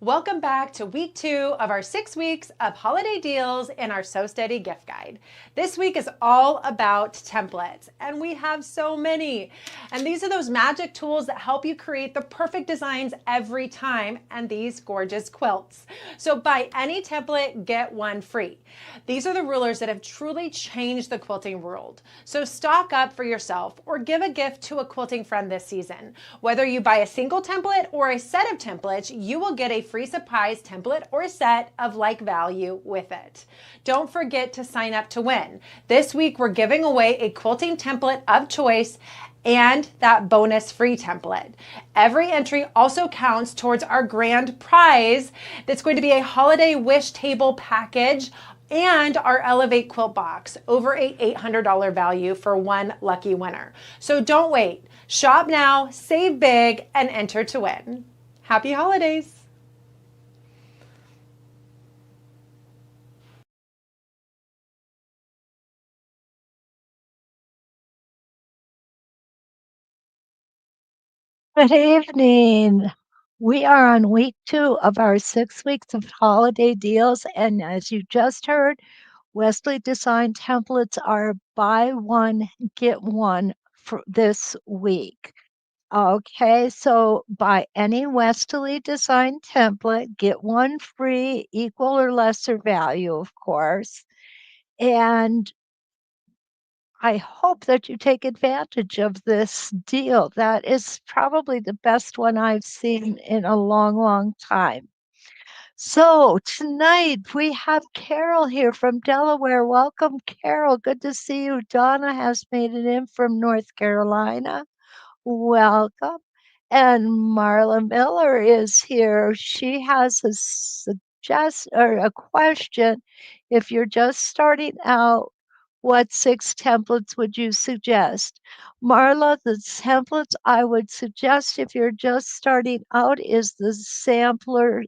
Welcome back to week 2 of our 6 weeks of holiday deals in our Sew Steady gift guide. This week is all about templates, and we have so many. And these are those magic tools that help you create the perfect designs every time, and these gorgeous quilts. So buy any template, get one free. These are the rulers that have truly changed the quilting world. So stock up for yourself or give a gift to a quilting friend this season. Whether you buy a single template or a set of templates, you will get a free surprise template or set of like value with it. Don't forget to sign up to win. This week we're giving away a quilting template of choice and that bonus free template. Every entry also counts towards our grand prize that's going to be a holiday wish table package and our Elevate Quilt Box, over a $800 value for one lucky winner. So don't wait. Shop now, save big, and enter to win. Happy holidays! Good evening. We are on week 2 of our 6 weeks of holiday deals. And as you just heard, Wesley Design templates are buy one, get one for this week. Okay, so buy any Wesley Design template, get one free, equal or lesser value, of course. And I hope that you take advantage of this deal. That is probably the best one I've seen in a long, long time. So tonight we have Carol here from Delaware. Welcome, Carol. Good to see you. Donna has made it in from North Carolina. Welcome. And Marla Miller is here. She has a suggest or a question. If you're just starting out, what 6 templates would you suggest? Marla, the templates I would suggest if you're just starting out is the starter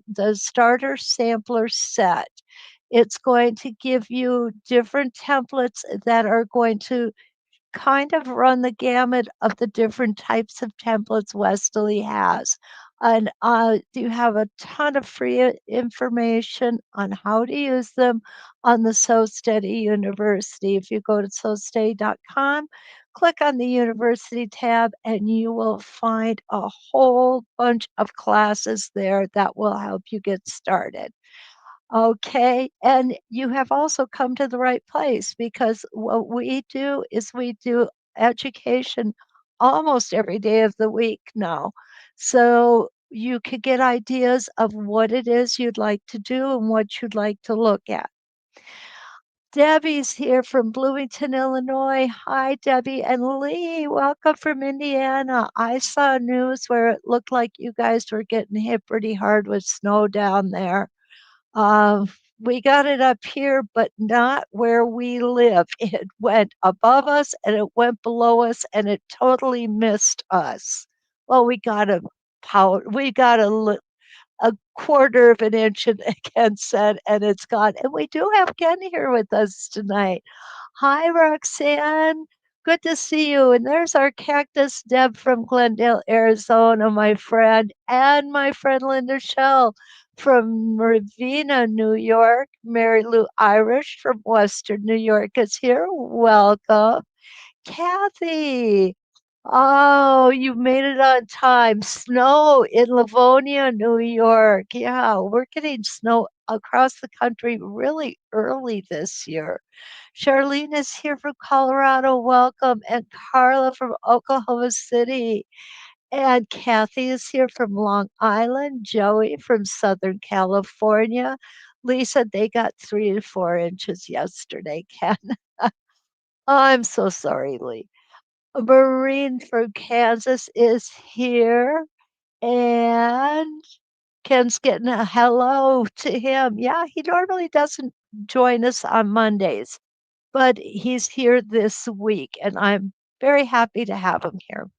sampler set. It's going to give you different templates that are going to kind of run the gamut of the different types of templates Westerly has. And you have a ton of free information on how to use them on the So Steady University. If you go to sosteady.com, click on the University tab, and you will find a whole bunch of classes there that will help you get started. Okay, and you have also come to the right place because what we do is we do education almost every day of the week now. So you could get ideas of what it is you'd like to do and what you'd like to look at. Debbie's here from Bloomington, Illinois. Hi, Debbie. And Lee, welcome from Indiana. I saw news where it looked like you guys were getting hit pretty hard with snow down there. Um, we got it up here, but not where we live. It went above us and it went below us and it totally missed us. Well, we got a quarter of an inch, and Ken said, and it's gone. And we do have Ken here with us tonight. Hi, Roxanne. Good to see you. And there's our cactus Deb from Glendale, Arizona, my friend, and my friend Linda Shell from Ravenna, New York. Mary Lou Irish from Western New York is here. Welcome. Kathy. Oh, you made it on time. Snow in Livonia, New York. Yeah, we're getting snow across the country really early this year. Charlene is here from Colorado. Welcome. And Carla from Oklahoma City. And Kathy is here from Long Island. Joey from Southern California. Lisa, they got 3 to 4 inches yesterday, Ken. I'm so sorry, Lee. Maureen from Kansas is here, and Ken's getting a hello to him. Yeah, he normally doesn't join us on Mondays, but he's here this week, and I'm very happy to have him here.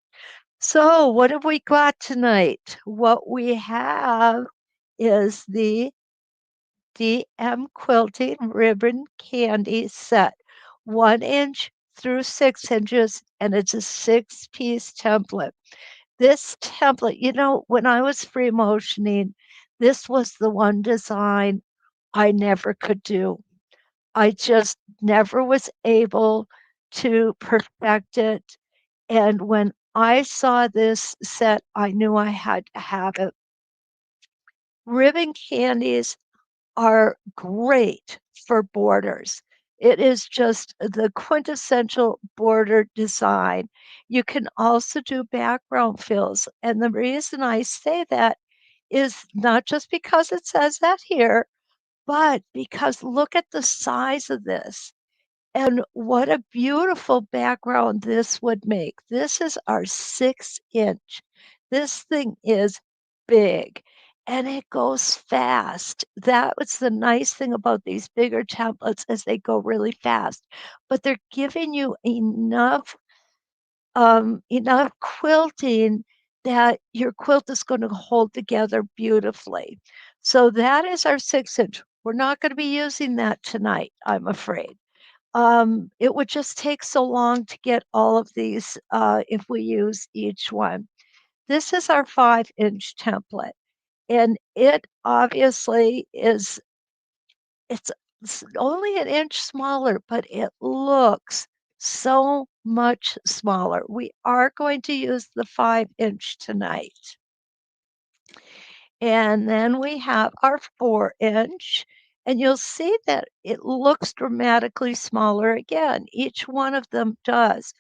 So, what have we got tonight? What we have is the DM Quilting Ribbon Candy set, 1 inch through 6 inches, and it's a 6 piece template. This template, when I was free motioning, This was the one design I never could do. I just never was able to perfect it. And when I saw this set, I knew I had to have it. Ribbon candies are great for borders. It is just the quintessential border design. You can also do background fills. And the reason I say that is not just because it says that here, but because look at the size of this. And what a beautiful background this would make. This is our 6 inch. This thing is big and it goes fast. That was the nice thing about these bigger templates is they go really fast, but they're giving you enough quilting that your quilt is going to hold together beautifully. So that is our 6 inch. We're not going to be using that tonight, I'm afraid. It would just take so long to get all of these if we use each one. This is our 5 inch template, and it obviously is, it's only an inch smaller, but it looks so much smaller. We are going to use the 5 inch tonight. And then we have our 4 inch, and you'll see that it looks dramatically smaller again. Each one of them does,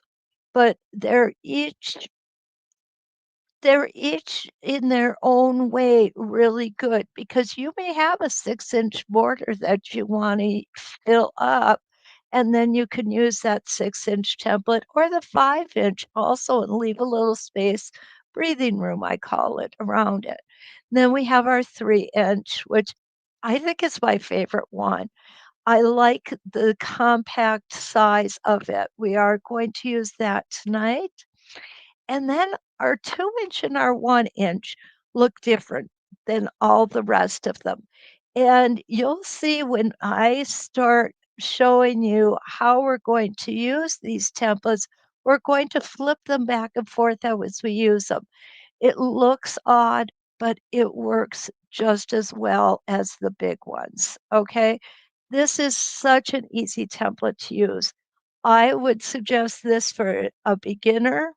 but they're each in their own way really good because you may have a 6 inch border that you want to fill up, and then you can use that 6 inch template or the 5 inch also and leave a little space, breathing room, I call it, around it. Then we have our 3 inch, which I think is my favorite one. I like the compact size of it. We are going to use that tonight. And then our 2 inch and our 1 inch look different than all the rest of them. And you'll see when I start showing you how we're going to use these templates, we're going to flip them back and forth as we use them. It looks odd, but it works just as well as the big ones. Okay. This is such an easy template to use. I would suggest this for a beginner.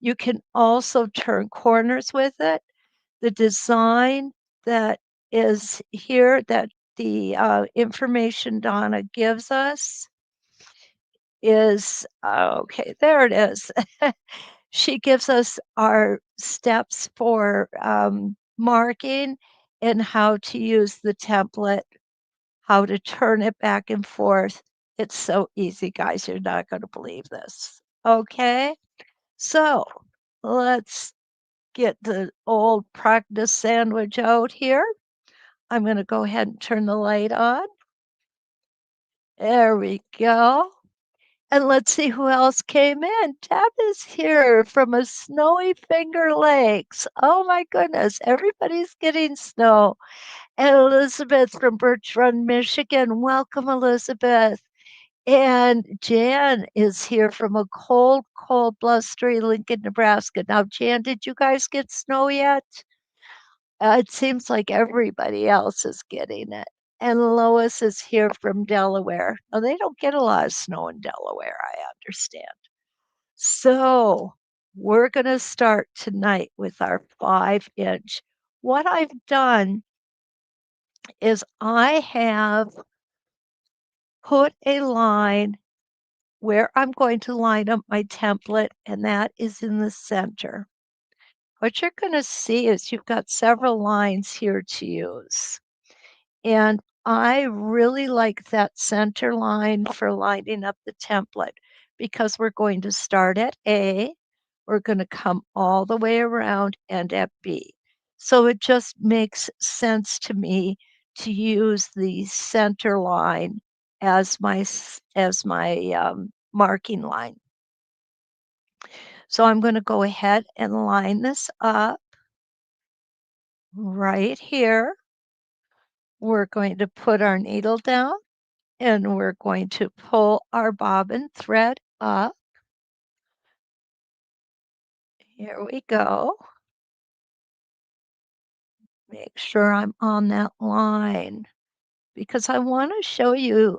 You can also turn corners with it. The design that is here that the information Donna gives us is okay, there it is. She gives us our steps for marking and how to use the template, how to turn it back and forth. It's so easy, guys. You're not going to believe this. Okay, so let's get the old practice sandwich out here. I'm going to go ahead and turn the light on. There we go. And let's see who else came in. Deb is here from a snowy Finger Lakes. Oh my goodness, everybody's getting snow. And Elizabeth from Birch Run, Michigan. Welcome, Elizabeth. And Jan is here from a cold, cold, blustery Lincoln, Nebraska. Now, Jan, did you guys get snow yet? It seems like everybody else is getting it. And Lois is here from Delaware. Now, they don't get a lot of snow in Delaware, I understand. So, we're going to start tonight with our 5 inch. What I've done is I have put a line where I'm going to line up my template, and that is in the center. What you're going to see is you've got several lines here to use. And I really like that center line for lining up the template because we're going to start at A, we're going to come all the way around and at B. So it just makes sense to me to use the center line as my marking line. So I'm going to go ahead and line this up right here. We're going to put our needle down and we're going to pull our bobbin thread up. Here we go. Make sure I'm on that line because I want to show you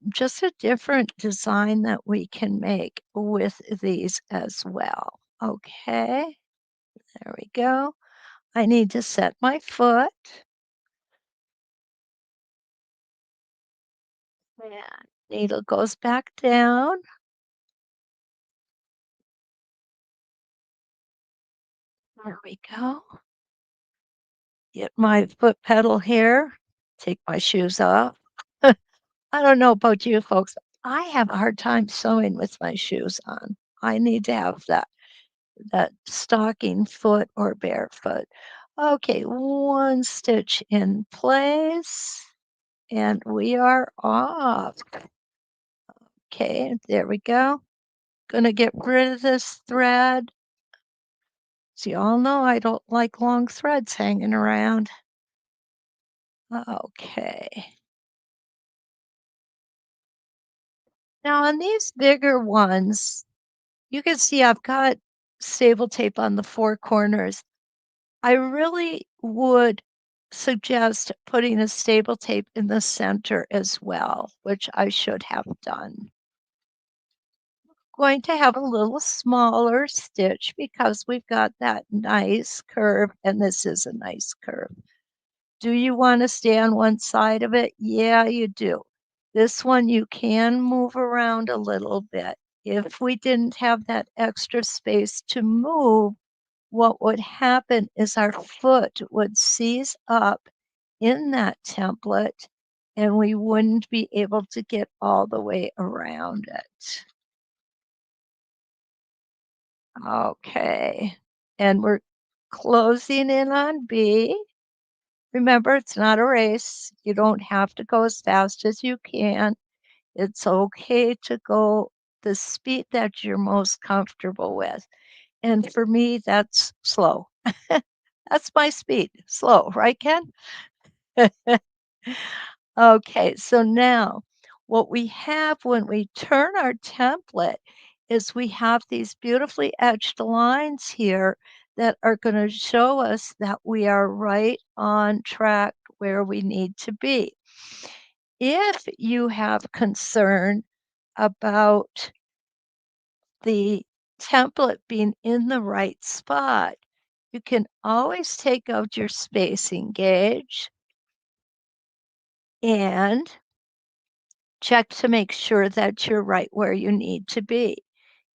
just a different design that we can make with these as well. Okay, there we go. I need to set my foot. And needle goes back down. There we go. Get my foot pedal here. Take my shoes off. I don't know about you folks. I have a hard time sewing with my shoes on. I need to have that stocking foot or barefoot. Okay, one stitch in place and we are off. Okay, there we go. Gonna get rid of this thread. So you all know I don't like long threads hanging around. Okay. Now on these bigger ones, you can see I've got stable tape on the four corners. I really would suggest putting a stable tape in the center as well, which I should have done. Going to have a little smaller stitch because we've got that nice curve, and this is a nice curve. Do you want to stay on one side of it? Yeah, you do. This one you can move around a little bit. If we didn't have that extra space to move, what would happen is our foot would seize up in that template and we wouldn't be able to get all the way around it. Okay, and we're closing in on B. Remember, it's not a race. You don't have to go as fast as you can. It's okay to go the speed that you're most comfortable with. And for me, that's slow. That's my speed, slow, right, Ken? Okay, so now what we have when we turn our template is we have these beautifully etched lines here that are going to show us that we are right on track where we need to be. If you have concern about the template being in the right spot, you can always take out your spacing gauge and check to make sure that you're right where you need to be.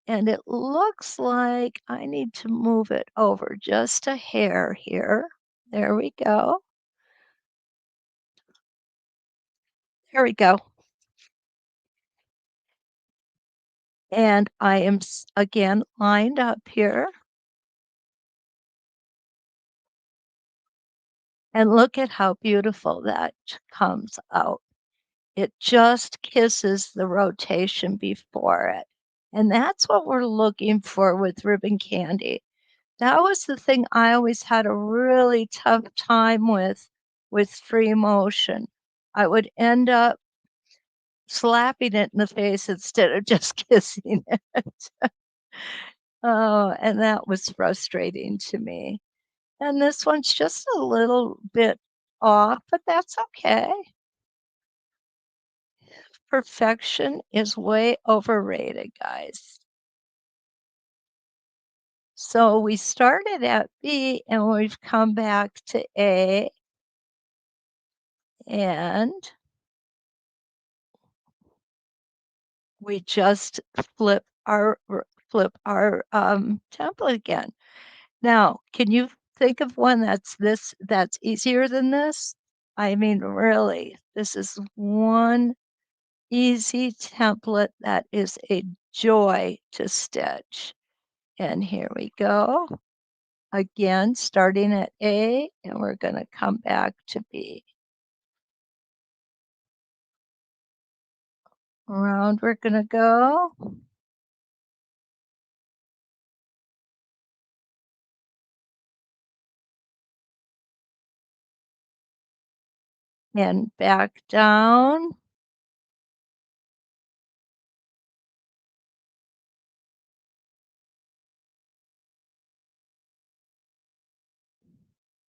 And it looks like I need to move it over just a hair here. There we go. There we go. And I am again lined up here. And look at how beautiful that comes out. It just kisses the rotation before it. And that's what we're looking for with ribbon candy. That was the thing I always had a really tough time with free motion. I would end up slapping it in the face instead of just kissing it. Oh, and that was frustrating to me. And this one's just a little bit off, but that's okay. Perfection is way overrated, guys. So we started at B and we've come back to A and we just flip our template again. Now, can you think of one that's easier than this? I mean, really, this is one easy template that is a joy to stitch. And here we go. Again, starting at A, and we're going to come back to B. Around we're going to go. And back down.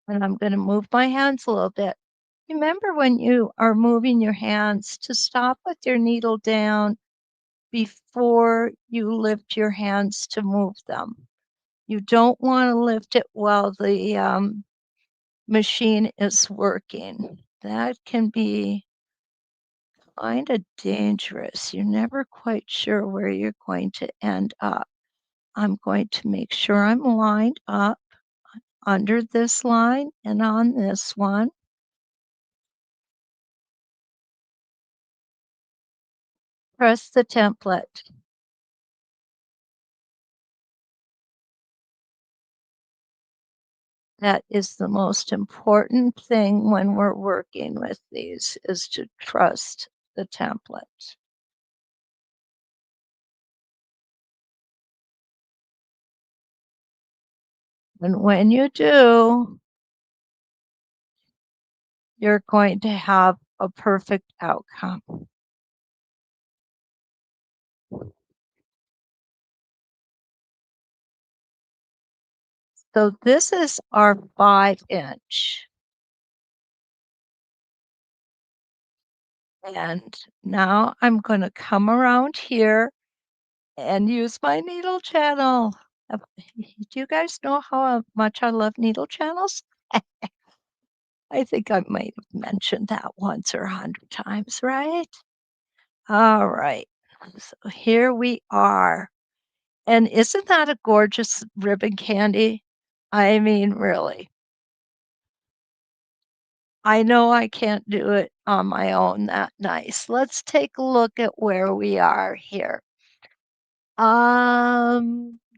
And I'm going to move my hands a little bit. Remember when you are moving your hands to stop with your needle down before you lift your hands to move them. You don't want to lift it while the machine is working. That can be kind of dangerous. You're never quite sure where you're going to end up. I'm going to make sure I'm lined up under this line and on this one. Press the template. That is the most important thing when we're working with these is to trust the template. And when you do, you're going to have a perfect outcome. So this is our 5-inch. And now I'm going to come around here and use my needle channel. Do you guys know how much I love needle channels? I think I might have mentioned that once or 100 times, right? All right. So here we are. And isn't that a gorgeous ribbon candy? I mean, really. I know I can't do it on my own that nice. Let's take a look at where we are here.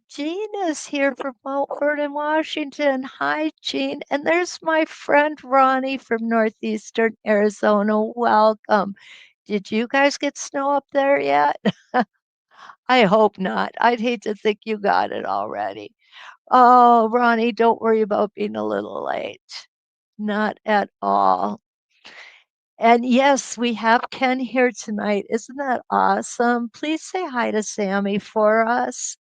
Jean is here from Mount Vernon, Washington. Hi, Jean. And there's my friend Ronnie from Northeastern Arizona. Welcome. Did you guys get snow up there yet? I hope not. I'd hate to think you got it already. Oh, Ronnie, don't worry about being a little late. Not at all. And yes, we have Ken here tonight. Isn't that awesome? Please say hi to Sammy for us.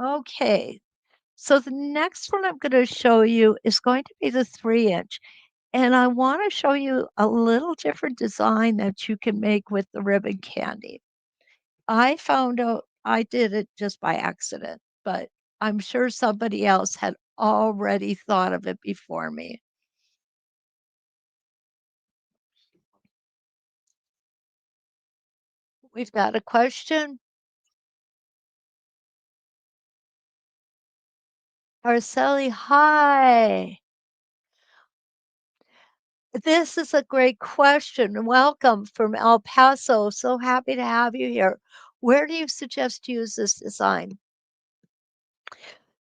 Okay, so the next one I'm going to show you is going to be the 3-inch. And I want to show you a little different design that you can make with the ribbon candy. I found out I did it just by accident, but I'm sure somebody else had already thought of it before me. We've got a question. Araceli, hi. This is a great question. Welcome from El Paso. So happy to have you here. Where do you suggest to use this design?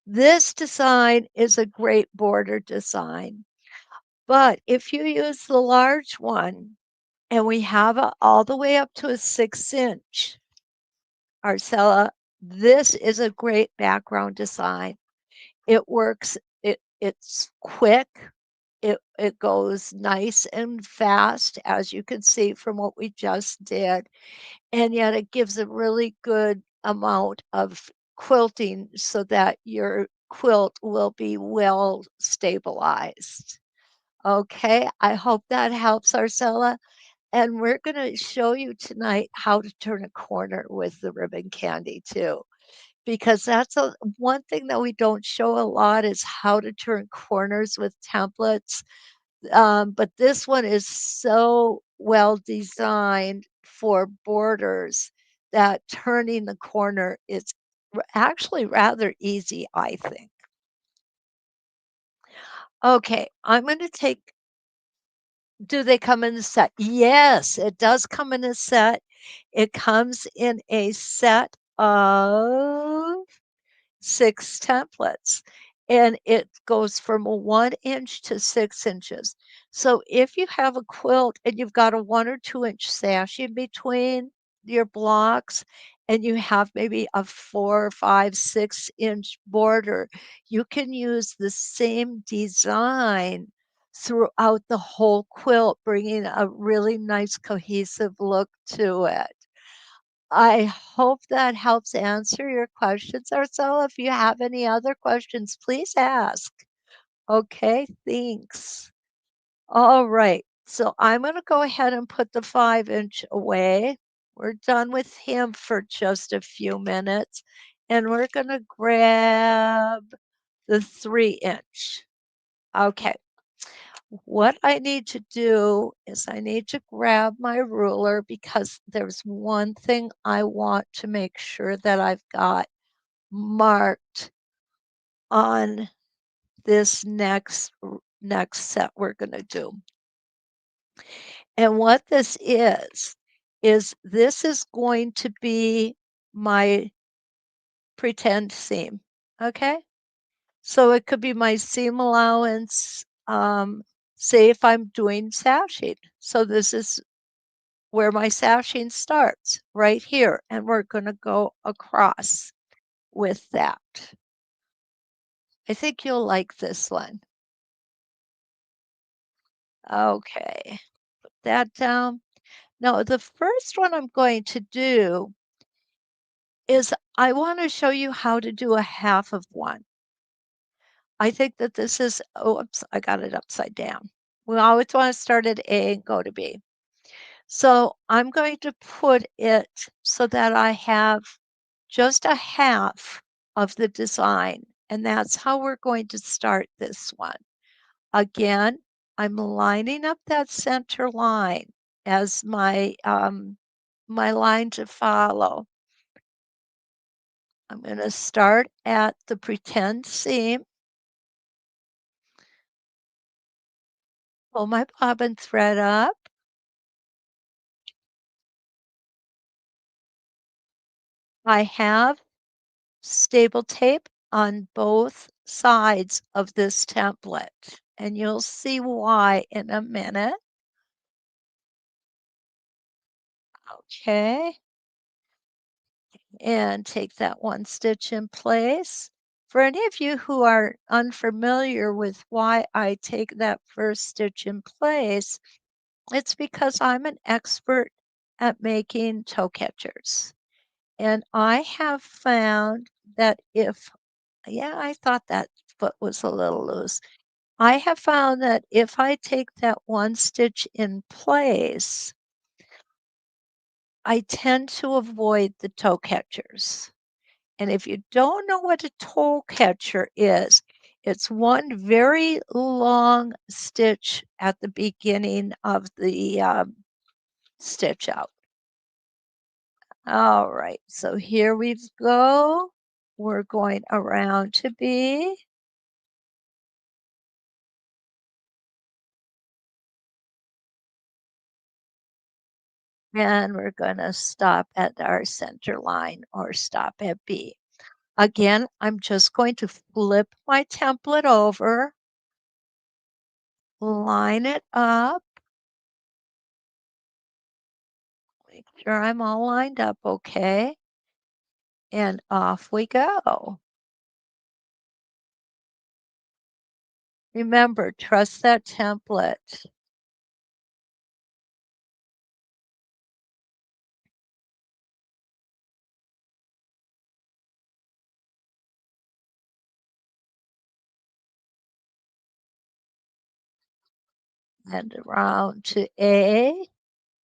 This design is a great border design, but if you use the large one, and we have all the way up to a 6-inch, Arcella, this is a great background design. It works, it's quick, it goes nice and fast, as you can see from what we just did, and yet it gives a really good amount of quilting so that your quilt will be well stabilized. Okay, I hope that helps, Arcella. And we're going to show you tonight how to turn a corner with the ribbon candy too, because that's one thing that we don't show a lot is how to turn corners with templates. But this one is so well designed for borders that turning the corner is actually rather easy, I think. Okay, I'm going to take. Do they come in a set? Yes, it does come in a set. It comes in a set of 6 templates, and it goes from a 1-inch to 6 inches. So if you have a quilt and you've got a 1 or 2-inch sash in between your blocks, and you have maybe a 4, 5, 6-inch border, you can use the same design throughout the whole quilt, bringing a really nice cohesive look to it. I hope that helps answer your questions, Ursula. If you have any other questions, please ask. Okay, thanks. All right, so I'm going to go ahead and put the 5-inch away. We're done with him for just a few minutes, and we're going to grab the 3-inch. Okay, what I need to do is I need to grab my ruler because there's one thing I want to make sure that I've got marked on this next set we're going to do. And what is this is going to be my pretend seam. Okay. So it could be my seam allowance. Say if I'm doing sashing. So this is where my sashing starts, right here. And we're going to go across with that. I think you'll like this one. Okay, put that down. Now, the first one I'm going to do is I want to show you how to do a half of one. I think that this is, oh, oops, I got it upside down. We always want to start at A and go to B. So I'm going to put it so that I have just a half of the design. And that's how we're going to start this one. Again, I'm lining up that center line as my line to follow. I'm going to start at the pretend seam, pull my bobbin thread up, I have staple tape on both sides of this template, and you'll see why in a minute. Okay, and take that one stitch in place. For any of you who are unfamiliar with why I take that first stitch in place, it's because I'm an expert at making toe catchers. And I have found that yeah, I thought that foot was a little loose. I have found that if I take that one stitch in place, I tend to avoid the toe catchers. And if you don't know what a toe catcher is, it's one very long stitch at the beginning of the stitch out. All right, so here we go. We're going around to B. And we're going to stop at our center line or stop at B. Again, I'm just going to flip my template over, line it up, make sure I'm all lined up okay, and off we go. Remember, trust that template. And around to A,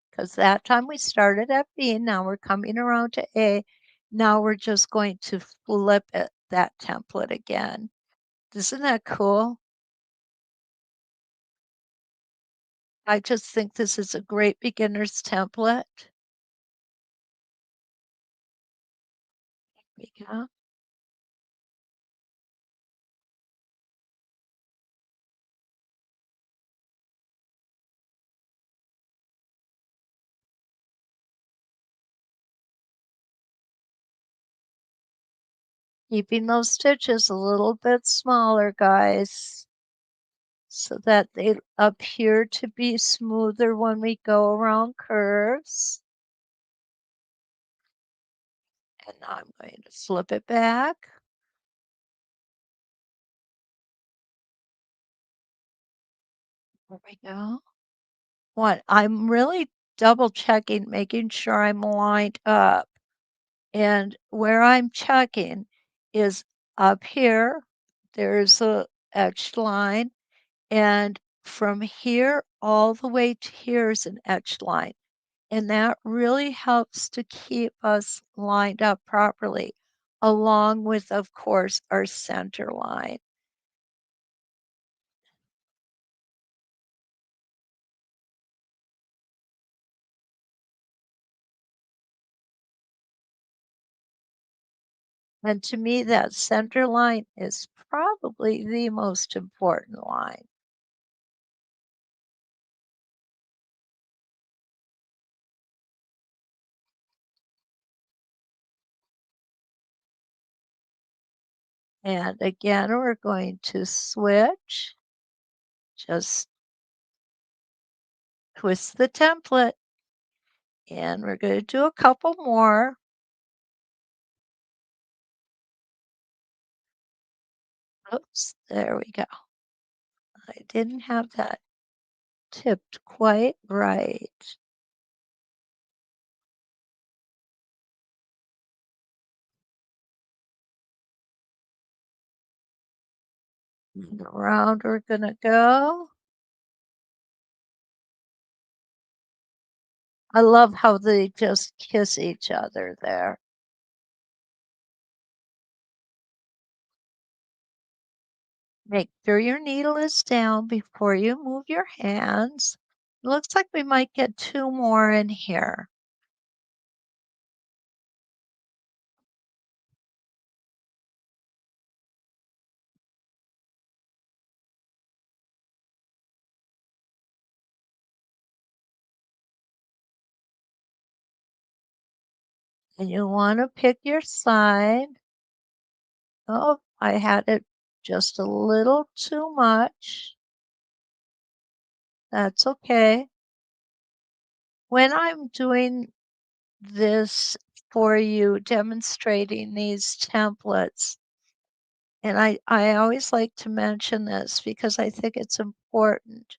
because that time we started at B, now we're coming around to A. Now we're just going to flip it, that template again. Isn't that cool? I just think this is a great beginner's template. There we go. Keeping those stitches a little bit smaller, guys, so that they appear to be smoother when we go around curves. And now I'm going to flip it back. There we go. What I'm really double checking, making sure I'm lined up. And where I'm checking is up here, there's a etched line, and from here all the way to here is an etched line. And that really helps to keep us lined up properly, along with, of course, our center line. And to me, that center line is probably the most important line. And again, we're going to switch, just twist the template, and we're going to do a couple more. Oops, there we go. I didn't have that tipped quite right. And around we're gonna go. I love how they just kiss each other there. Make sure your needle is down before you move your hands. Looks like we might get two more in here. And you want to pick your side. Oh, I had it just a little too much. That's okay. When I'm doing this for you, demonstrating these templates, and I always like to mention this because I think it's important.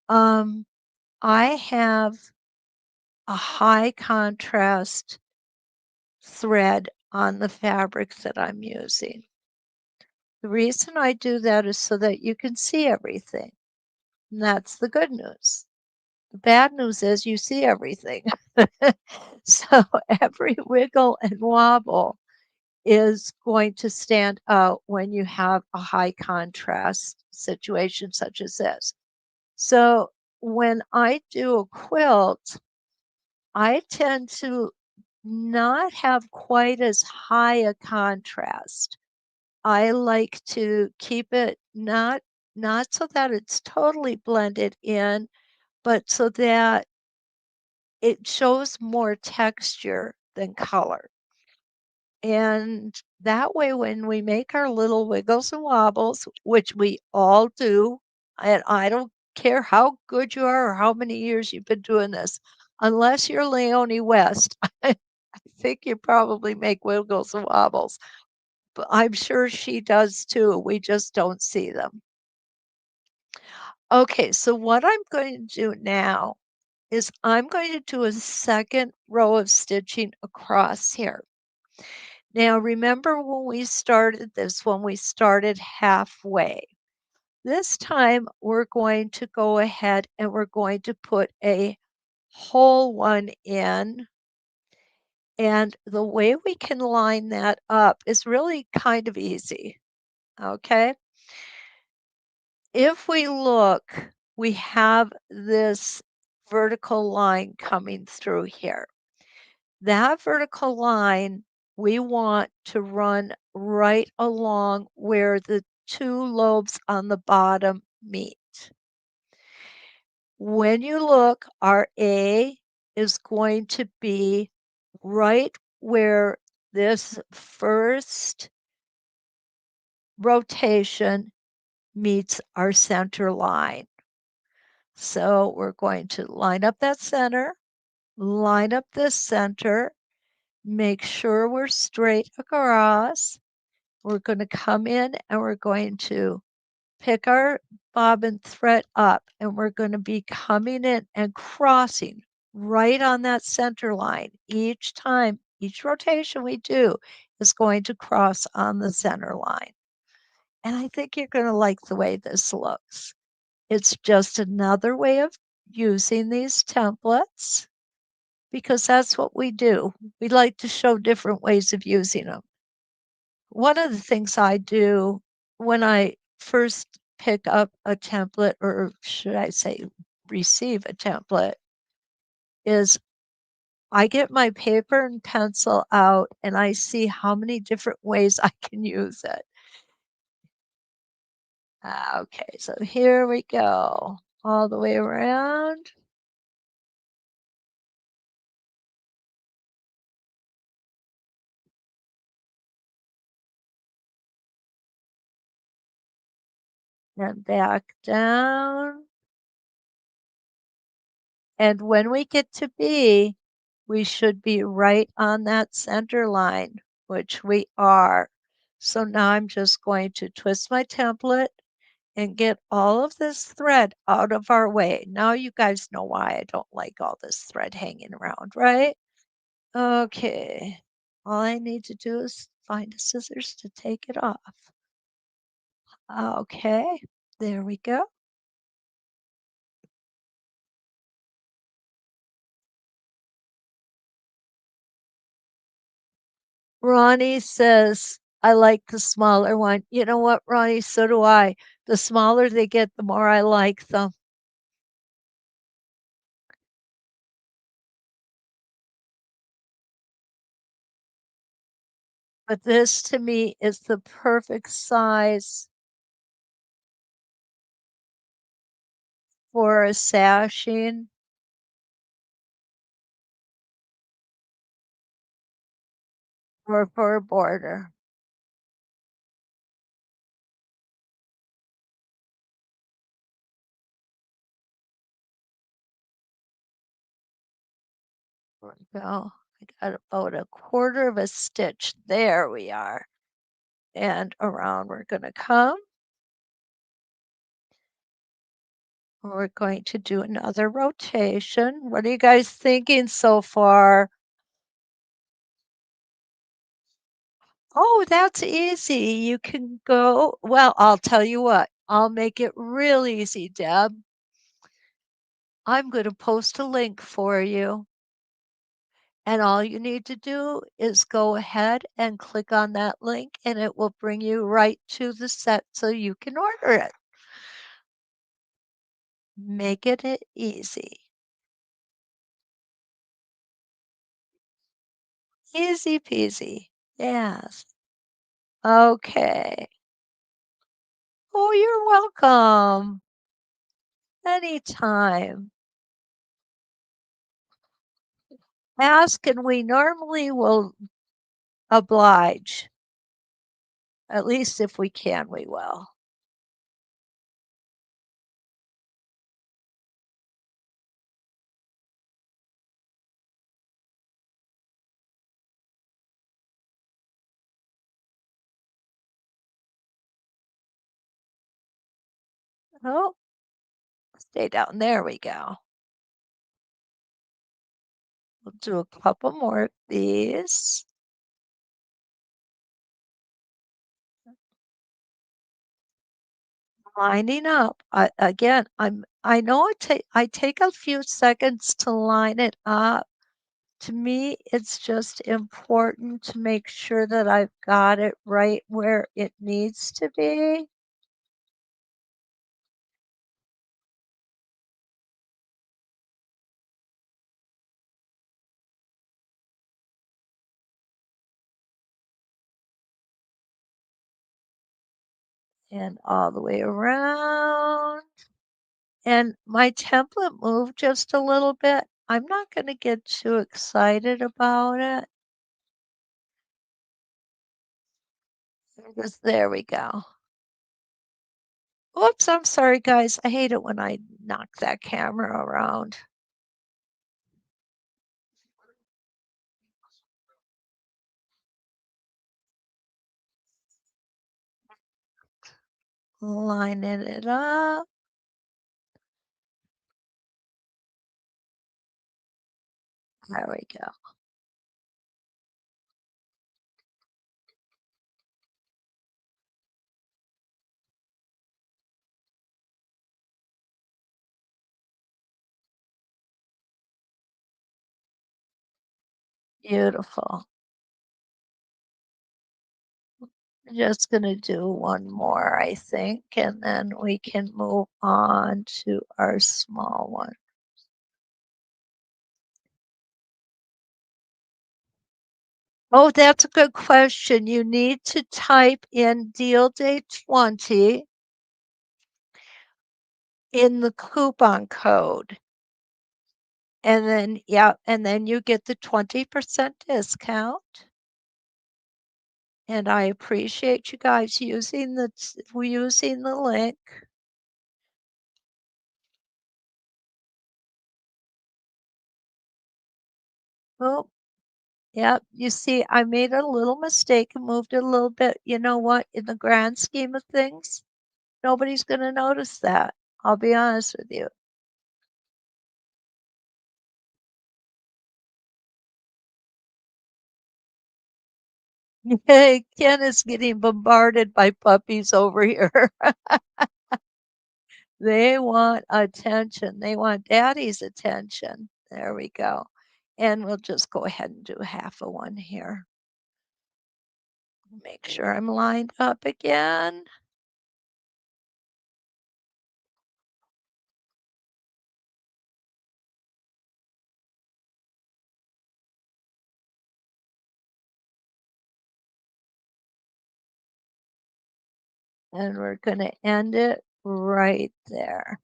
Um, I have a high contrast thread on the fabric that I'm using. The reason I do that is so that you can see everything. And that's the good news. The bad news is you see everything. So every wiggle and wobble is going to stand out when you have a high contrast situation such as this. So when I do a quilt, I tend to not have quite as high a contrast. I like to keep it not so that it's totally blended in, but so that it shows more texture than color. And that way, when we make our little wiggles and wobbles, which we all do, and I don't care how good you are or how many years you've been doing this, unless you're Leonie West, I think you probably make wiggles and wobbles. But I'm sure she does too. We just don't see them. Okay, so what I'm going to do now is I'm going to do a second row of stitching across here. Now, remember when we started this, when we started halfway. This time we're going to go ahead and we're going to put a whole one in. And the way we can line that up is really kind of easy. Okay. If we look, we have this vertical line coming through here. That vertical line, we want to run right along where the two lobes on the bottom meet. When you look, our A is going to be right where this first rotation meets our center line. So we're going to line up that center, line up this center, make sure we're straight across. We're going to come in and we're going to pick our bobbin thread up and we're going to be coming in and crossing right on that center line each time Each rotation we do is going to cross on the center line. And I think you're going to like the way this looks. It's just another way of using these templates because that's what we do. We like to show different ways of using them. One of the things I do when I first pick up a template, or should I say, receive a template, is I get my paper and pencil out and I see how many different ways I can use it. Okay, so here we go, all the way around. And back down. And when we get to B, we should be right on that center line, which we are. So now I'm just going to twist my template and get all of this thread out of our way. Now you guys know why I don't like all this thread hanging around, right? Okay. All I need to do is find the scissors to take it off. Okay, there we go. Ronnie says, I like the smaller one. You know what, Ronnie? So do I. The smaller they get, the more I like them. But this to me is the perfect size for a sashing or for a border. There we go. I got about a quarter of a stitch. There we are. And around we're going to come. We're going to do another rotation. What are you guys thinking so far? Oh, that's easy. You can go, well, I'll tell you what, I'll make it real easy, Deb. I'm going to post a link for you. And all you need to do is go ahead and click on that link, and it will bring you right to the set so you can order it. Making it easy. Easy peasy. Yes. Okay. Oh, you're welcome. Anytime. Ask and we normally will oblige. At least if we can, we will. Oh, stay down. There we go. We'll do a couple more of these. Lining up. Again, I know I take a few seconds to line it up. To me, it's just important to make sure that I've got it right where it needs to be. And all the way around. And my template moved just a little bit. I'm not going to get too excited about it. Because there we go. Whoops, I'm sorry, guys. I hate it when I knock that camera around. Lining it up. There we go. Beautiful. I'm just gonna do one more, I think, and then we can move on to our small one. Oh, that's a good question. You need to type in deal day 20 in the coupon code. And then, yeah, and then you get the 20% discount. And I appreciate you guys using the link. Oh, yeah, you see, I made a little mistake and moved it a little bit. You know what? In the grand scheme of things, nobody's going to notice that. I'll be honest with you. Hey, Ken is getting bombarded by puppies over here. They want attention. They want daddy's attention. There we go. And we'll just go ahead and do half of one here. Make sure I'm lined up again. And we're going to end it right there.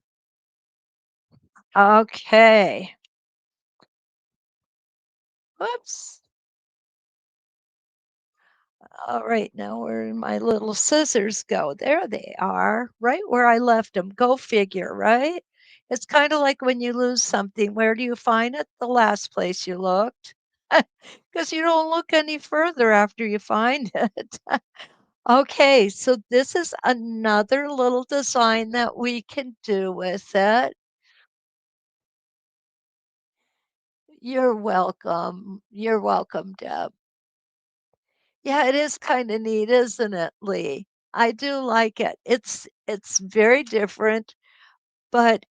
Okay. Whoops. All right, now where my little scissors go? There they are, right where I left them. Go figure, right? It's kind of like when you lose something. Where do you find it? The last place you looked. Because you don't look any further after you find it. Okay, so this is another little design that we can do with it. You're welcome. You're welcome, Deb. Yeah, it is kinda neat, isn't it, Lee? I do like it. It's very different, but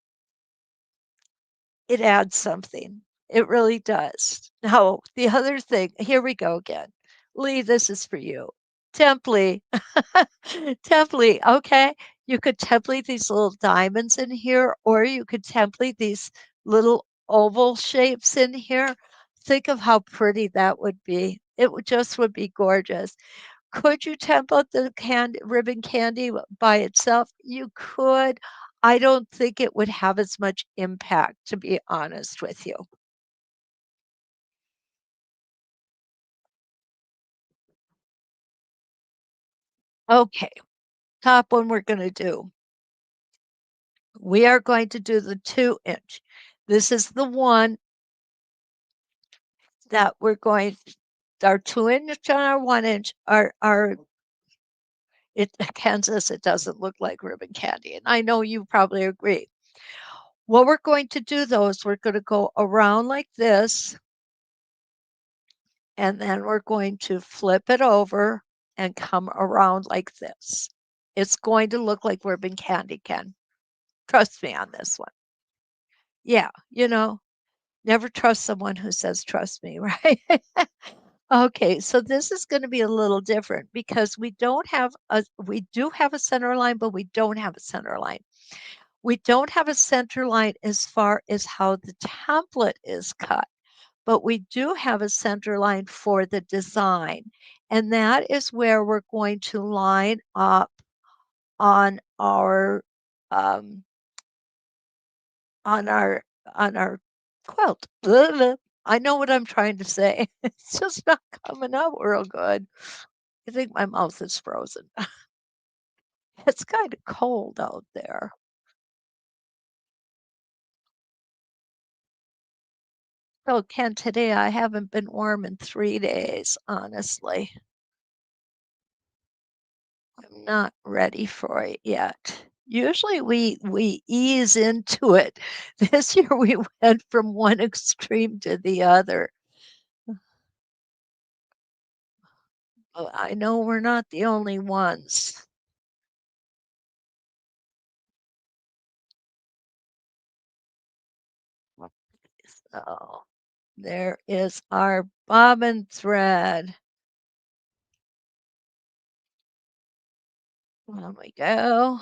it adds something. It really does. Now, the other thing here we go again. Lee, this is for you. Template. Template, okay? You could template these little diamonds in here, or you could template these little oval shapes in here. Think of how pretty that would be. It would be gorgeous. Could you template the ribbon candy by itself? You could. I don't think it would have as much impact, to be honest with you. Okay, top one we're going to do. We are going to do the 2-inch. This is the one that we're going, our 2-inch and our 1-inch are it Kansas, it doesn't look like ribbon candy. And I know you probably agree. What we're going to do though is we're going to go around like this, and then we're going to flip it over and come around like this. It's going to look like ribbon candy, Ken. Trust me on this one. Yeah, never trust someone who says trust me, right? Okay, so this is going to be a little different because we do have a center line, but we don't have a center line. We don't have a center line as far as how the template is cut, but we do have a center line for the design. And that is where we're going to line up on our um, on our on our quilt. Blah, blah. I know what I'm trying to say. It's just not coming out real good. I think my mouth is frozen. It's kind of cold out there. Oh, Ken, today I haven't been warm in 3 days, honestly. I'm not ready for it yet. Usually we ease into it. This year we went from one extreme to the other. Oh, I know we're not the only ones. So There is our bobbin thread. There we go.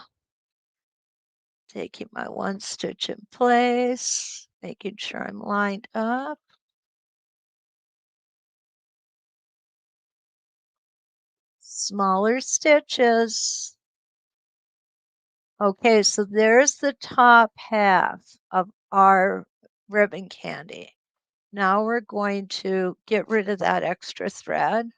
Taking my one stitch in place, making sure I'm lined up. Smaller stitches. Okay, so there's the top half of our ribbon candy. Now we're going to get rid of that extra thread.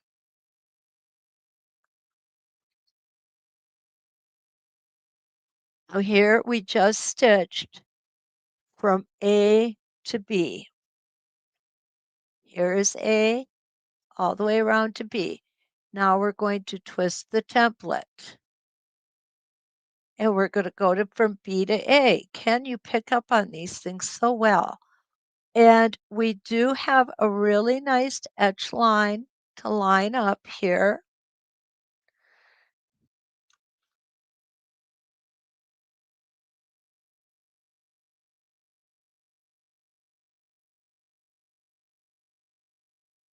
So here we just stitched from A to B. Here is A all the way around to B. Now we're going to twist the template. And we're going to go to from B to A. Can you pick up on these things so well? And we do have a really nice edge line to line up here.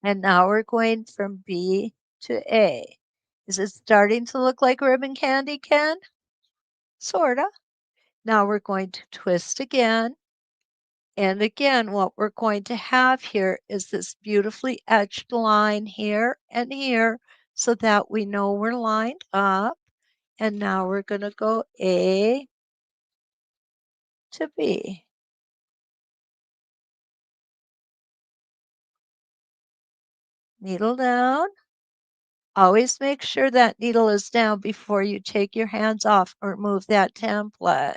And now we're going from B to A. Is it starting to look like ribbon candy, Ken? Sorta. Now we're going to twist again. And again, what we're going to have here is this beautifully edged line here and here so that we know we're lined up. And now we're going to go A to B. Needle down. Always make sure that needle is down before you take your hands off or move that template.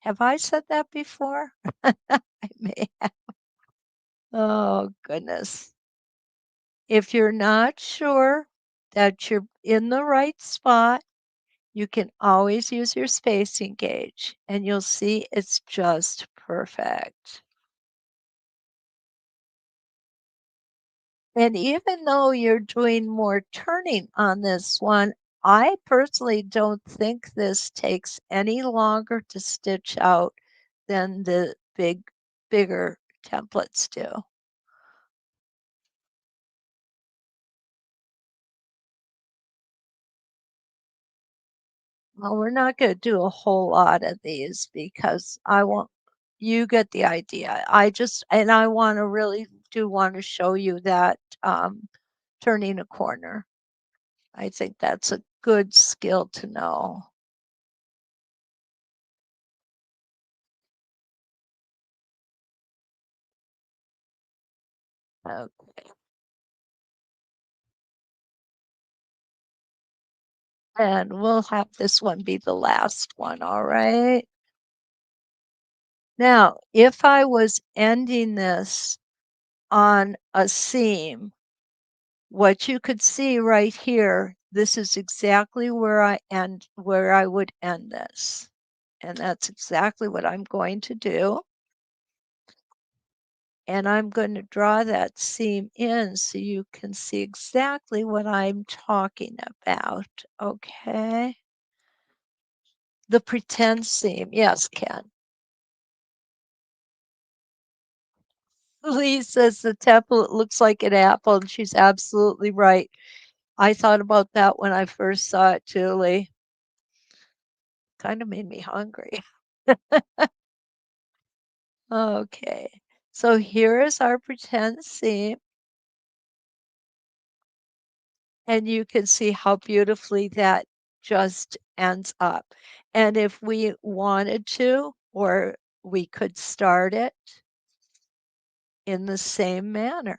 Have I said that before? I may have. Oh, goodness. If you're not sure that you're in the right spot, you can always use your spacing gauge and you'll see it's just perfect. And even though you're doing more turning on this one, I personally don't think this takes any longer to stitch out than the bigger templates do. Well, we're not going to do a whole lot of these because I want you get the idea. And I want to really do want to show you that turning a corner. I think that's a good skill to know. Okay. And we'll have this one be the last one, all right? Now, if I was ending this on a seam, what you could see right here, this is exactly where I would end this. And that's exactly what I'm going to do. And I'm going to draw that seam in so you can see exactly what I'm talking about. Okay. The pretend seam. Yes, Ken. Lee says the template looks like an apple, and she's absolutely right. I thought about that when I first saw it too, Lee. Kind of made me hungry. Okay, so here is our pretend seam. And you can see how beautifully that just ends up. And if we wanted to, or we could start it in the same manner.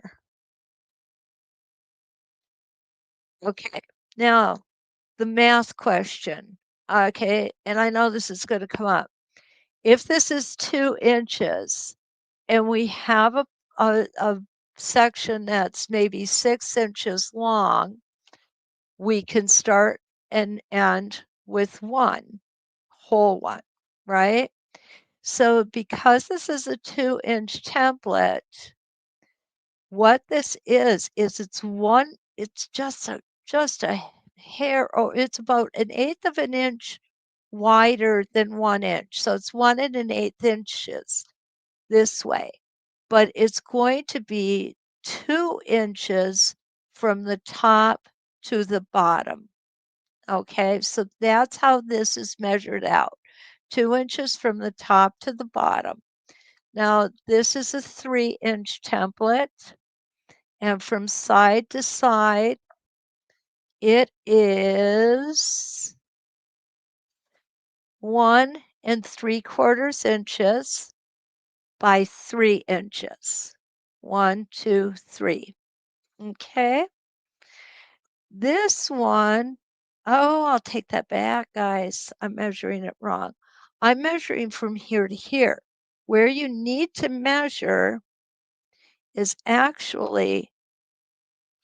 Okay, now the math question. Okay, and I know this is going to come up. If this is 2 inches and we have a section that's maybe 6 inches long, we can start and end with one whole one, right? So because this is a 2-inch template, what this is it's just a hair, or it's about 1/8 of an inch wider than 1 inch. So it's 1 1/8 inches this way. but it's going to be 2 inches from the top to the bottom. Okay, so that's how this is measured out. 2 inches from the top to the bottom. Now, this is a 3-inch template, and from side to side, it is 1 3/4 inches by 3 inches. 1, 2, 3. Okay. This one, oh, I'll take that back, guys. I'm measuring it wrong. I'm measuring from here to here. Where you need to measure is actually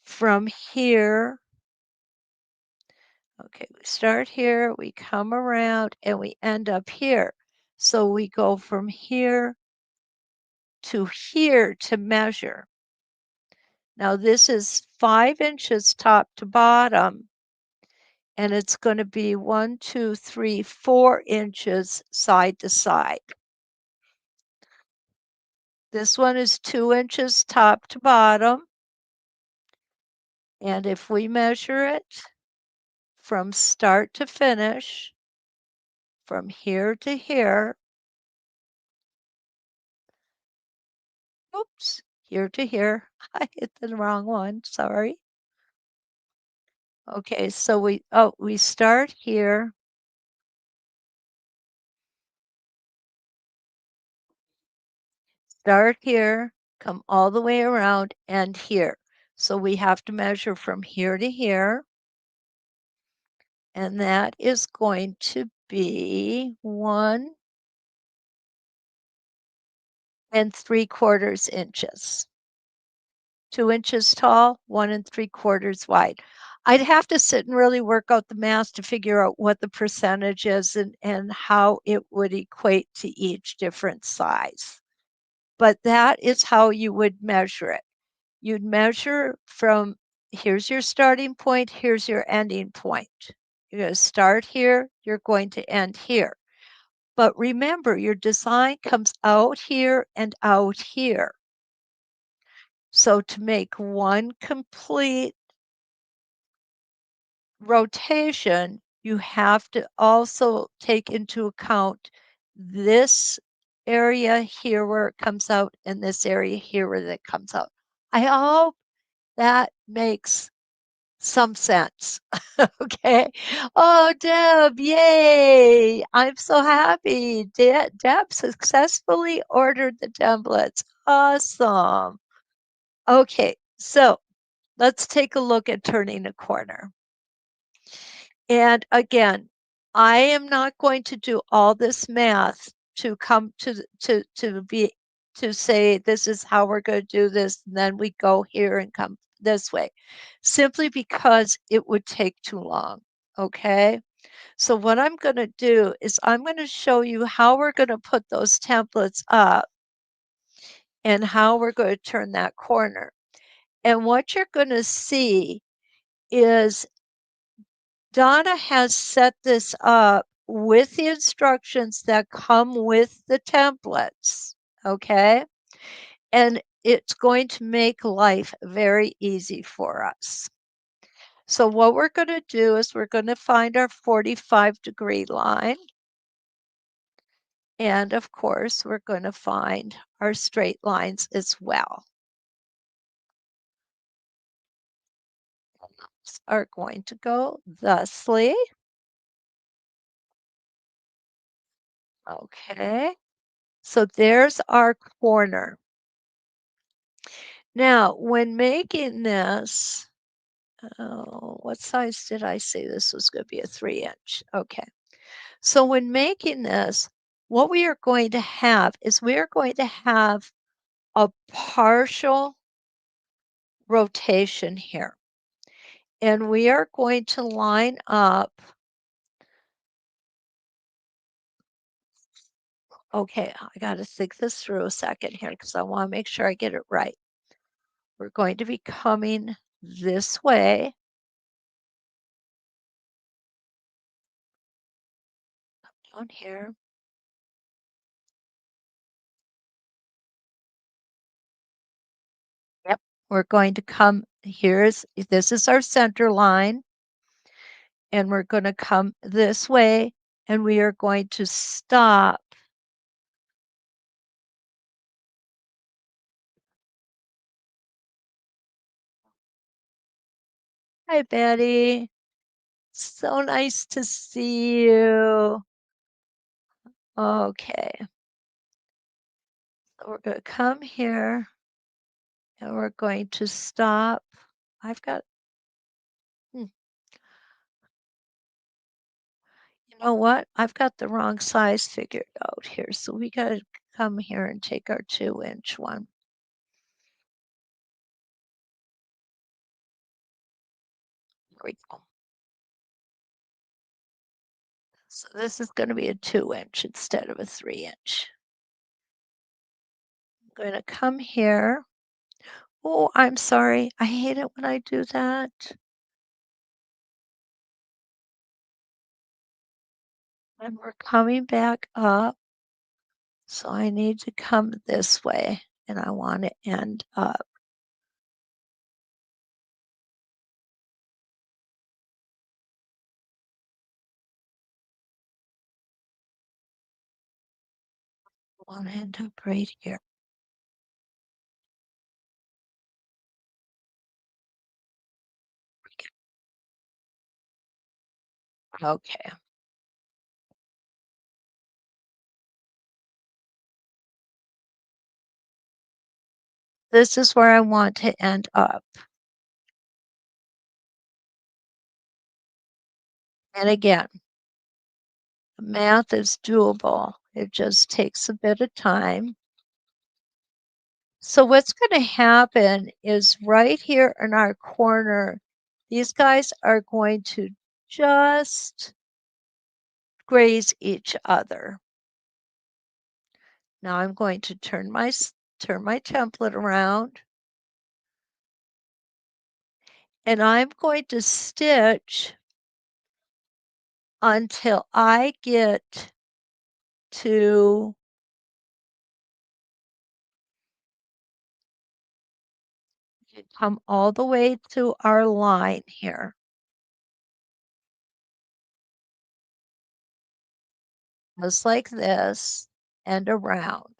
from here. Okay, we start here, we come around, and we end up here. So we go from here to measure. Now this is 5 inches top to bottom, and it's going to be 1, 2, 3, 4 inches side to side. This one is 2 inches top to bottom, and if we measure it from start to finish, from here to here, oops, here to here, I hit the wrong one, sorry. Okay, so we start here. Start here, come all the way around, and here. So we have to measure from here to here, and that is going to be 1 3/4 inches. 2 inches tall, 1 3/4 wide. I'd have to sit and really work out the math to figure out what the percentage is and how it would equate to each different size. But that is how you would measure it. You'd measure from here's your starting point, here's your ending point. You're going to start here, you're going to end here. But remember, your design comes out here and out here. So to make one complete rotation, you have to also take into account this area here where it comes out and this area here where it comes out. I hope that makes some sense. Okay. Oh, Deb, yay. I'm so happy. Deb successfully ordered the templates. Awesome. Okay, so let's take a look at turning a corner. And again, I am not going to do all this math to come to say this is how we're going to do this, and then we go here and come this way, simply because it would take too long. Okay. So what I'm going to do is I'm going to show you how we're going to put those templates up and how we're going to turn that corner. And what you're going to see is Donna has set this up with the instructions that come with the templates, okay? And it's going to make life very easy for us. So what we're going to do is we're going to find our 45-degree line. And of course, we're going to find our straight lines as well. Are going to go thusly. Okay. So there's our corner. Now, when making this, oh, what size did I say this was going to be? A 3-inch. Okay. So when making this, what we are going to have is we are going to have a partial rotation here. And we are going to line up. Okay, I got to think this through a second here because I want to make sure I get it right. We're going to be coming this way. Down here. we're going to come, this is our center line, and we're going to come this way, and we are going to stop. Hi, Betty. So nice to see you. Okay. So we're going to come here, and we're going to stop. I've got, you know what? I've got the wrong size figured out here. So we got to come here and take our 2-inch one. Here we go. So this is going to be a 2-inch instead of a 3-inch. I'm going to come here. Oh, I'm sorry. I hate it when I do that. And we're coming back up. So I need to come this way, and I want to end up. I want to end up right here. Okay. This is where I want to end up. And again, math is doable. It just takes a bit of time. So what's going to happen is right here in our corner, these guys are going to just graze each other. Now I'm going to turn my template around, and I'm going to stitch until I get to come all the way to our line here. Just like this and around.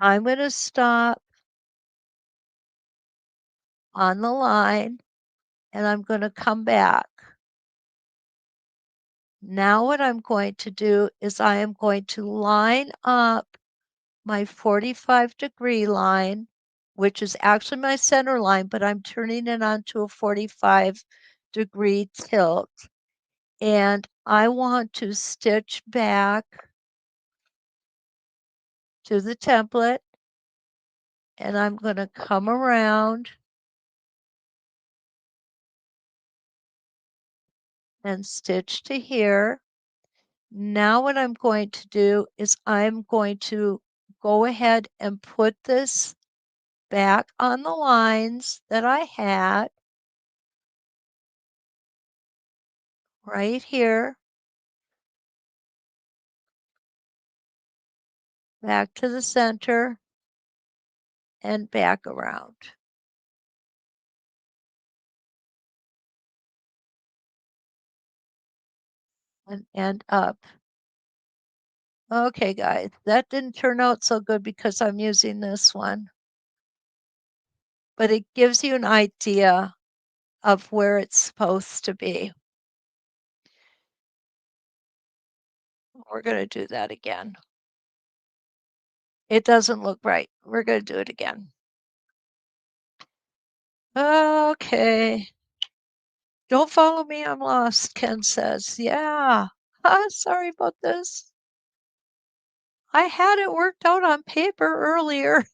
I'm going to stop on the line, and I'm going to come back. Now what I'm going to do is I am going to line up my 45-degree line, which is actually my center line, but I'm turning it onto a 45-degree tilt. And I want to stitch back to the template, and I'm going to come around and stitch to here. Now what I'm going to do is I'm going to go ahead and put this back on the lines that I had right here, back to the center and back around. And end up. Okay, guys, that didn't turn out so good because I'm using this one. But it gives you an idea of where it's supposed to be. We're going to do that again. It doesn't look right. We're going to do it again. Okay. Don't follow me, I'm lost, Ken says. Yeah. Sorry about this. I had it worked out on paper earlier.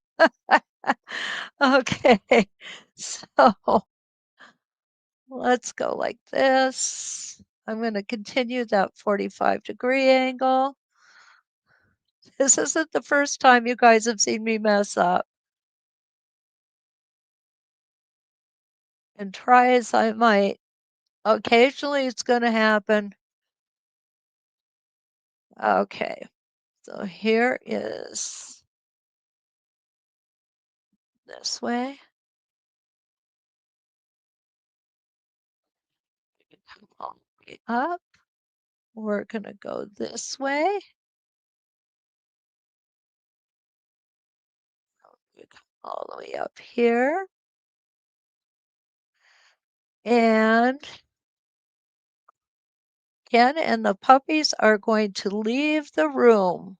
Okay. So let's go like this. I'm going to continue that 45-degree angle. This isn't the first time you guys have seen me mess up. And try as I might, occasionally it's going to happen. Okay, so here is this way. Come all the way up. We're going to go this way. We come all the way up here. And Ken and the puppies are going to leave the room.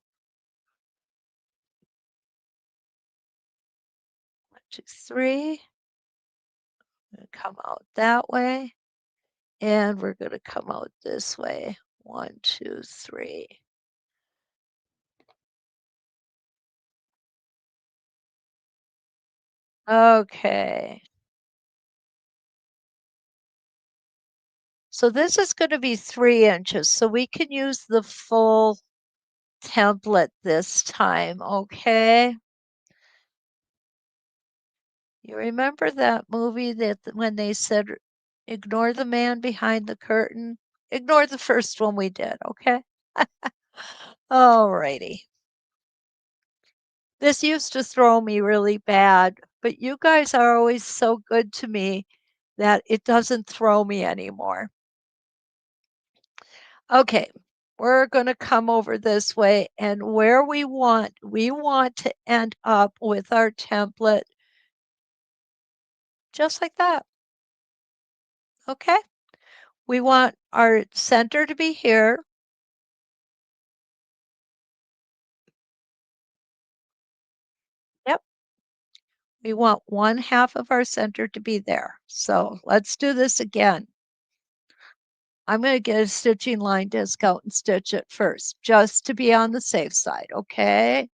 1, 2, 3. Come out that way. And we're going to come out this way. 1, 2, 3. Okay. So this is going to be 3 inches. So we can use the full template this time. Okay. You remember that movie that when they said, ignore the man behind the curtain? Ignore the first one we did. Okay. All righty. This used to throw me really bad, but you guys are always so good to me that it doesn't throw me anymore. Okay, we're going to come over this way, and where we want to end up with our template just like that. Okay, we want our center to be here. Yep, we want 1/2 of our center to be there. So let's do this again. I'm going to get a stitching line discount and stitch it first, just to be on the safe side, okay?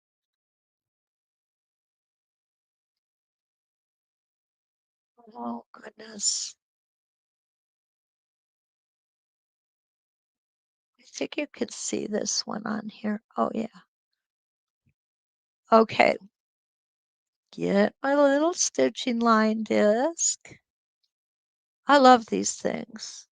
Oh, goodness. I think you can see this one on here. Oh, yeah. Okay. Get my little stitching line disc. I love these things.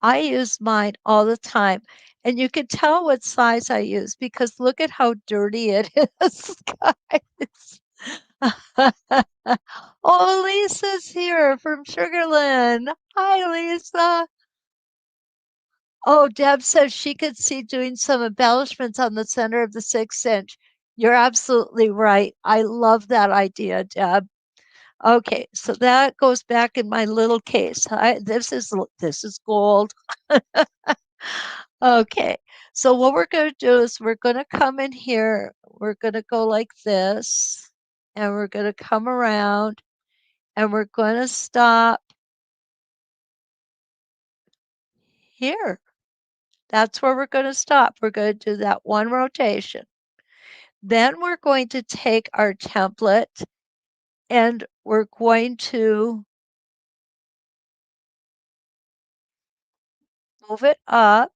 I use mine all the time. And you can tell what size I use because look at how dirty it is, guys. Oh, Lisa's here from Sugarland. Hi, Lisa. Oh, Deb says she could see doing some embellishments on the center of the 6 inch. You're absolutely right. I love that idea, Deb. Okay, so that goes back in my little case. This is gold. Okay, so what we're going to do is we're going to come in here. We're going to go like this, and we're going to come around, and we're going to stop here. That's where we're going to stop. We're going to do that one rotation. Then we're going to take our template and we're going to move it up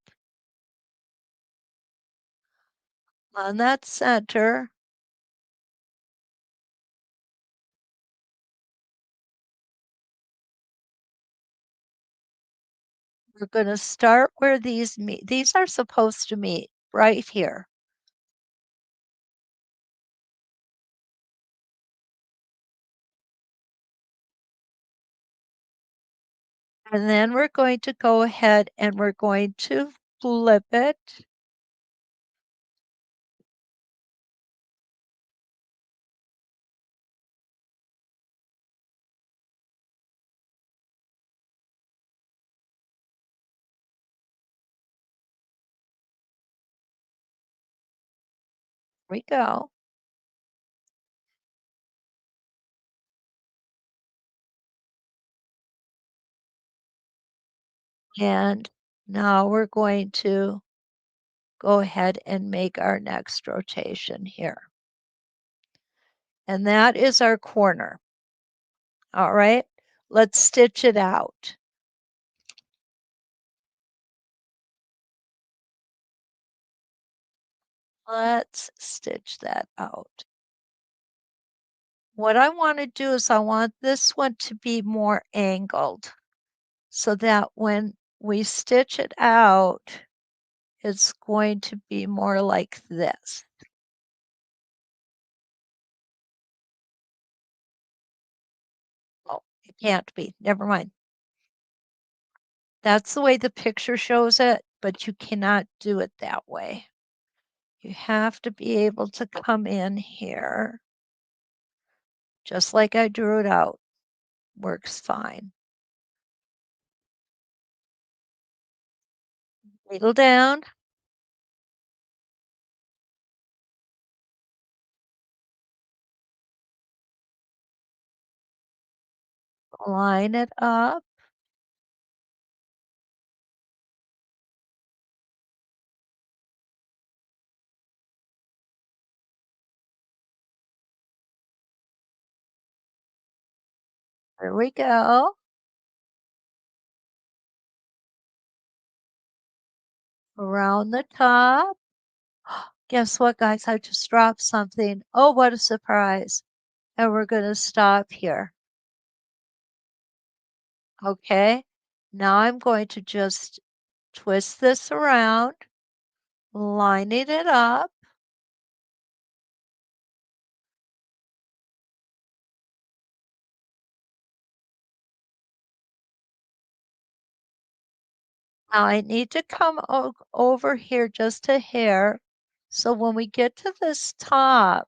on that center. We're going to start where these meet. These are supposed to meet right here. And then we're going to go ahead and we're going to flip it. Here we go. And now we're going to go ahead and make our next rotation here. And that is our corner. All right, let's stitch it out. Let's stitch that out. What I want to do is I want this one to be more angled so that when we stitch it out, it's going to be more like this. Can't be. Never mind. That's the way the picture shows it, but you cannot do it that way. You have to be able to come in here, just like I drew it out. Works fine. Needle down. Line it up. There we go. Around the top. Guess what, guys? I just dropped something. Oh, what a surprise. And we're going to stop here. Okay. Now I'm going to just twist this around, lining it up. Now I need to come over here just a hair. So when we get to this top,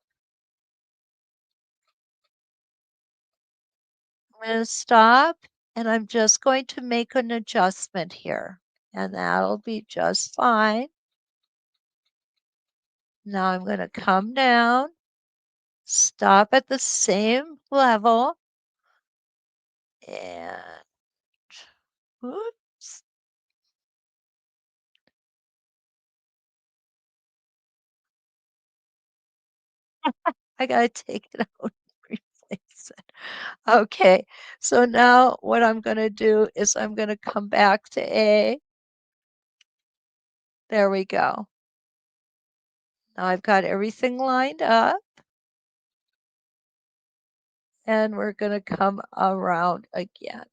I'm going to stop and I'm just going to make an adjustment here. And that'll be just fine. Now I'm going to come down, stop at the same level, and oops. I gotta take it out and replace it. Okay, so now what I'm gonna do is I'm gonna come back to A. There we go. Now I've got everything lined up. And we're gonna come around again.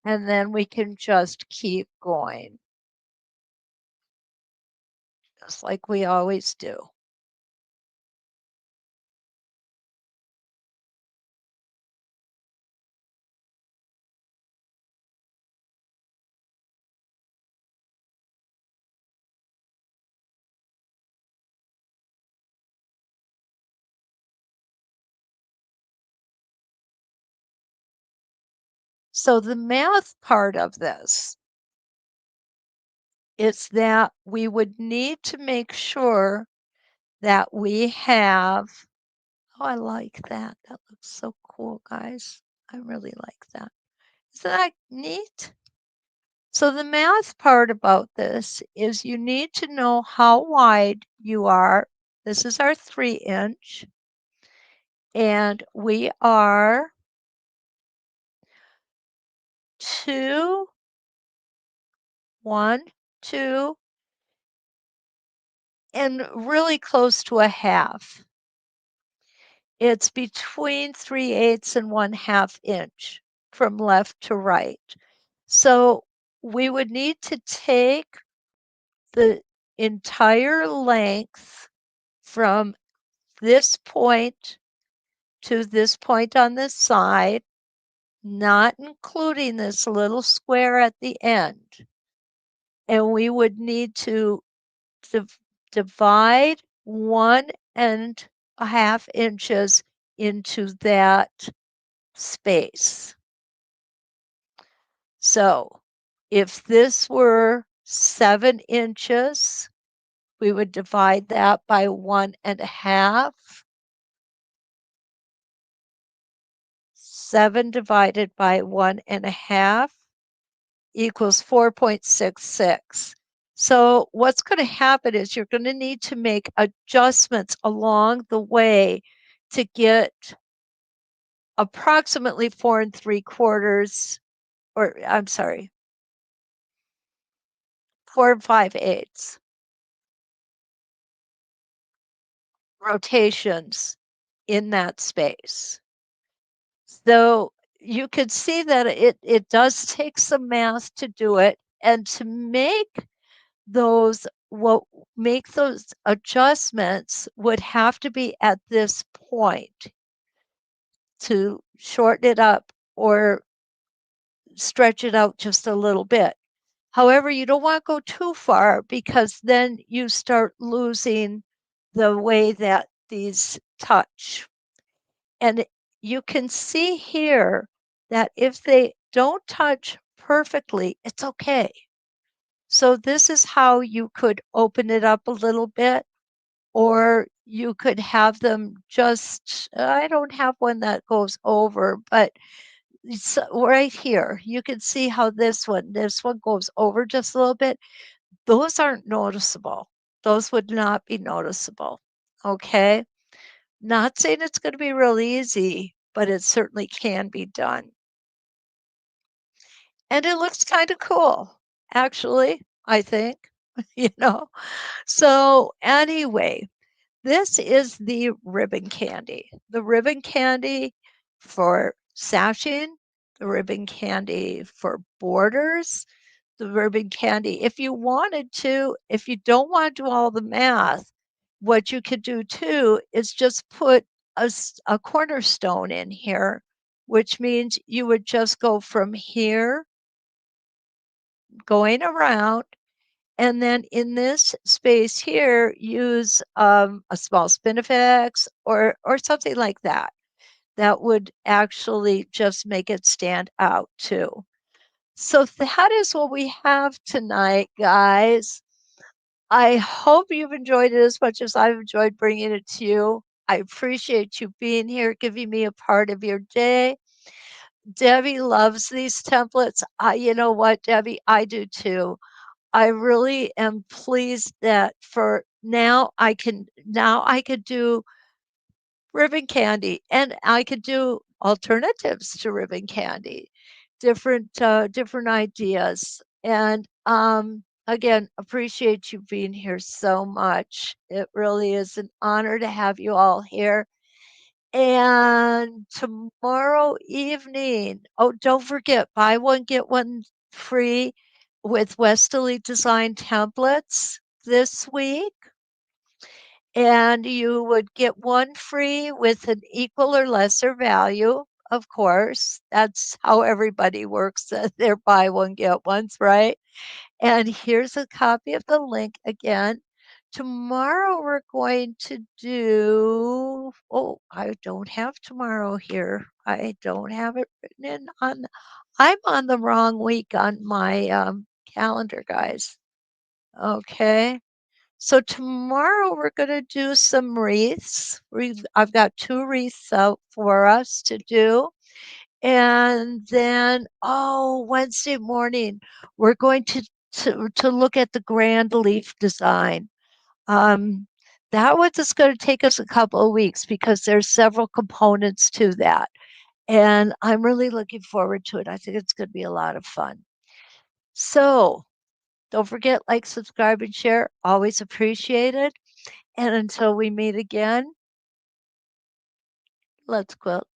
And then we can just keep going. Just like we always do. So the math part of this is that we would need to make sure that we have, oh, I like that. That looks so cool, guys. I really like that. Isn't that neat? So the math part about this is you need to know how wide you are. This is our 3-inch. And we are 2, 1, 2, and really close to a half. It's between 3/8 and 1/2 inch from left to right. So we would need to take the entire length from this point to this point on this side, not including this little square at the end. And we would need to divide 1.5 inches into that space. So if this were 7 inches, we would divide that by 1.5. 7 divided by 1.5 equals 4.66. So what's going to happen is you're going to need to make adjustments along the way to get approximately 4 3/4, or I'm sorry, 4 5/8 rotations in that space. So you could see that it does take some math to do it, and to make those what make those adjustments would have to be at this point to shorten it up or stretch it out just a little bit. However, you don't want to go too far because then you start losing the way that these touch. And you can see here that if they don't touch perfectly, it's okay. So this is how you could open it up a little bit, or you could have them just, I don't have one that goes over, but it's right here. You can see how this one goes over just a little bit. Those aren't noticeable. Those would not be noticeable. Okay. Not saying it's going to be real easy, but it certainly can be done. And it looks kind of cool, actually, I think, you know. So, anyway, this is the ribbon candy. The ribbon candy for sashing, the ribbon candy for borders, the ribbon candy. If you wanted to, if you don't want to do all the math, what you could do too is just put a cornerstone in here, which means you would just go from here, going around, and then in this space here, use a small spinifex or something like that. That would actually just make it stand out too. So that is what we have tonight, guys. I hope you've enjoyed it as much as I've enjoyed bringing it to you. I appreciate you being here, giving me a part of your day. Debbie loves these templates. You know what, Debbie? I do too. I really am pleased that for now I could do ribbon candy and I could do alternatives to ribbon candy, different ideas. And again, appreciate you being here so much. It really is an honor to have you all here. And tomorrow evening, oh, don't forget, buy one, get one free with Westerly Design Templates this week. And you would get one free with an equal or lesser value, of course. That's how everybody works. They're buy one, get ones, right? And here's a copy of the link again. Tomorrow we're going to do, oh, I don't have tomorrow here. I don't have it written in on, I'm on the wrong week on my calendar, guys. Okay. So tomorrow we're going to do some wreaths. I've got 2 wreaths out for us to do. And then, oh, Wednesday morning, we're going to look at the grand leaf design. Um, that one is going to take us a couple of weeks because there's several components to that. And I'm really looking forward to it. I think it's going to be a lot of fun. So don't forget, like, subscribe, and share. Always appreciated. And until we meet again, let's quilt.